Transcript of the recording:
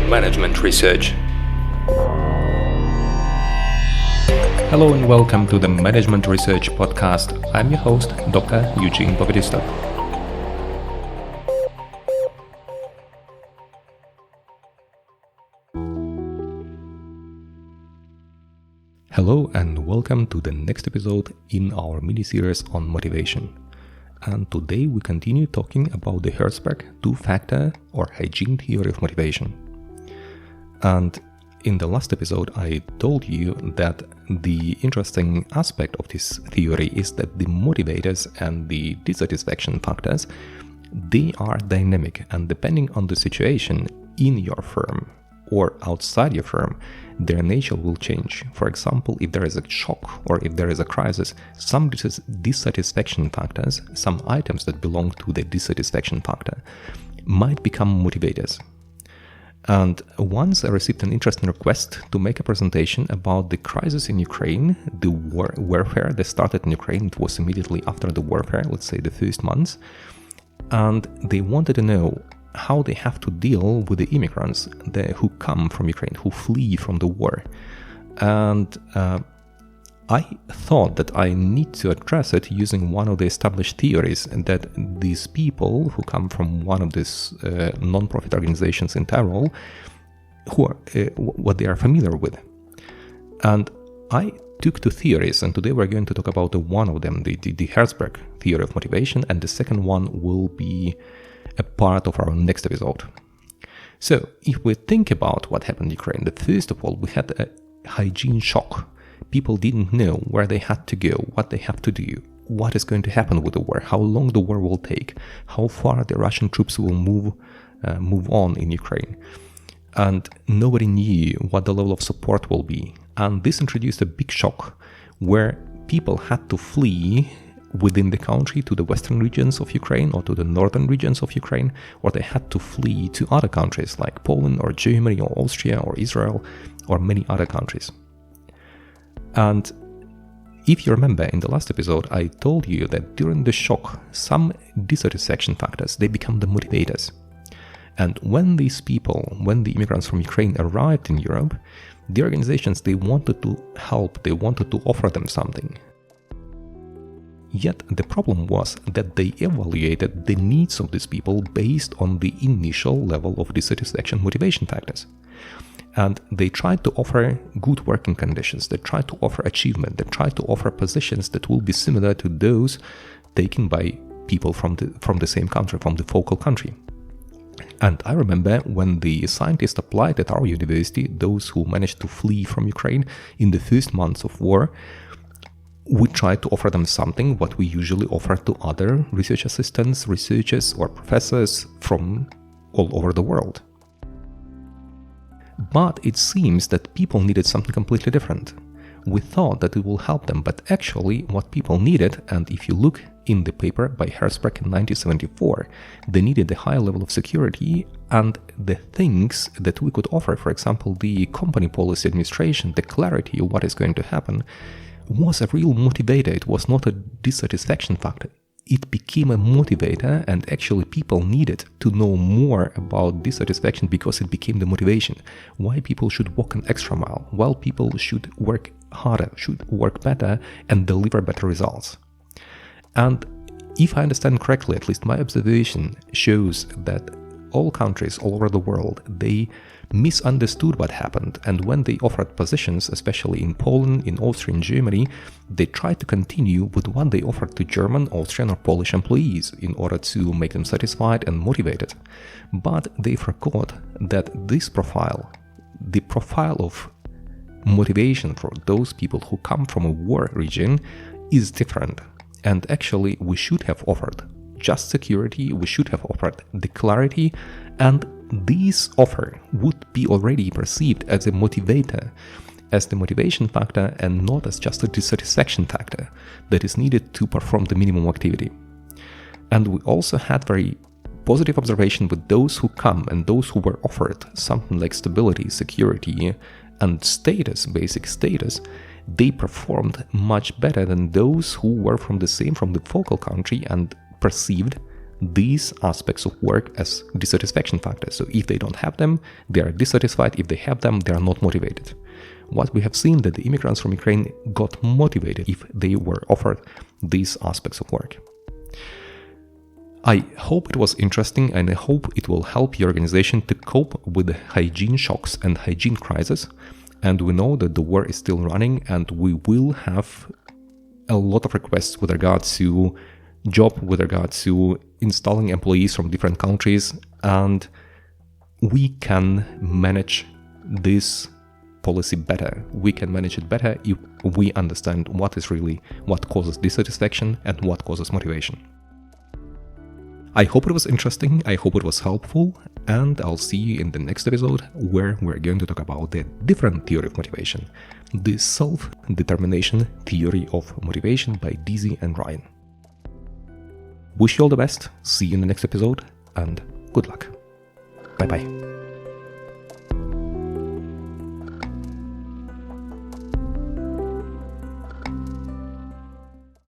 Management Research. Hello and welcome to the Management Research podcast. I'm your host, Dr. Eugene. Hello and welcome to the next episode in our mini-series on motivation. And today we continue talking about the Herzberg two-factor or hygiene theory of motivation. And in the last episode I told you that the interesting aspect of this theory is that the motivators and the dissatisfaction factors, they are dynamic, and depending on the situation in your firm or outside your firm, their nature will change. For example, if there is a shock or if there is a crisis, some dissatisfaction factors, some items that belong to the dissatisfaction factor, might become motivators. And once I received an interesting request to make a presentation about the crisis in Ukraine, the warfare that started in Ukraine. It was immediately after the warfare, let's say the first months, and they wanted to know how they have to deal with the immigrants who come from Ukraine, who flee from the war. And I thought that I need to address it using one of the established theories, that these people who come from one of these non-profit organizations in Tyrol, who are what they are familiar with. And I took two theories, and today we're going to talk about one of them, the Herzberg theory of motivation, and the second one will be a part of our next episode. So, if we think about what happened in Ukraine, that first of all, we had a hygiene shock. People didn't know where they had to go, what they have to do, what is going to happen with the war, how long the war will take, how far the Russian troops will move on in Ukraine. And nobody knew what the level of support will be. And this introduced a big shock where people had to flee within the country to the western regions of Ukraine or to the northern regions of Ukraine, or they had to flee to other countries like Poland or Germany or Austria or Israel or many other countries. And if you remember in the last episode, I told you that during the shock, some dissatisfaction factors, they become the motivators. And when these people, when the immigrants from Ukraine arrived in Europe, the organizations, they wanted to help, they wanted to offer them something. Yet the problem was that they evaluated the needs of these people based on the initial level of dissatisfaction motivation factors. And they tried to offer good working conditions, they tried to offer achievement, they tried to offer positions that will be similar to those taken by people from the same country, from the focal country. And I remember when the scientists applied at our university, those who managed to flee from Ukraine in the first months of war, we tried to offer them something what we usually offer to other research assistants, researchers, or professors from all over the world. But it seems that people needed something completely different. We thought that it will help them, but actually what people needed, and if you look in the paper by Herzberg in 1974, they needed a high level of security, and the things that we could offer, for example, the company policy administration, the clarity of what is going to happen, was a real motivator. It was not a dissatisfaction factor. It became a motivator, and actually people needed to know more about dissatisfaction because it became the motivation. Why people should walk an extra mile, why people should work harder, should work better and deliver better results. And if I understand correctly, at least my observation shows that all countries all over the world, they misunderstood what happened, and when they offered positions, especially in Poland, in Austria, in Germany, they tried to continue with what they offered to German, Austrian or Polish employees in order to make them satisfied and motivated. But they forgot that this profile, the profile of motivation for those people who come from a war region, is different. And actually we should have offered just security, we should have offered the clarity, and this offer would be already perceived as a motivator, as the motivation factor, and not as just a dissatisfaction factor that is needed to perform the minimum activity. And we also had very positive observation with those who come and those who were offered something like stability, security, and status, basic status. They performed much better than those who were from the focal country and perceived these aspects of work as dissatisfaction factors. So if they don't have them, they are dissatisfied. If they have them, they are not motivated. What we have seen that the immigrants from Ukraine got motivated if they were offered these aspects of work. I hope it was interesting, and I hope it will help your organization to cope with the hygiene shocks and hygiene crisis. And we know that the war is still running, and we will have a lot of requests with regards to job, with regards to installing employees from different countries, and we can manage this policy better. We can manage it better if we understand what causes dissatisfaction and what causes motivation. I hope it was interesting, I hope it was helpful, and I'll see you in the next episode where we're going to talk about the different theory of motivation, the self-determination theory of motivation by Dizzy and Ryan. Wish you all the best, see you in the next episode, and good luck. Bye bye.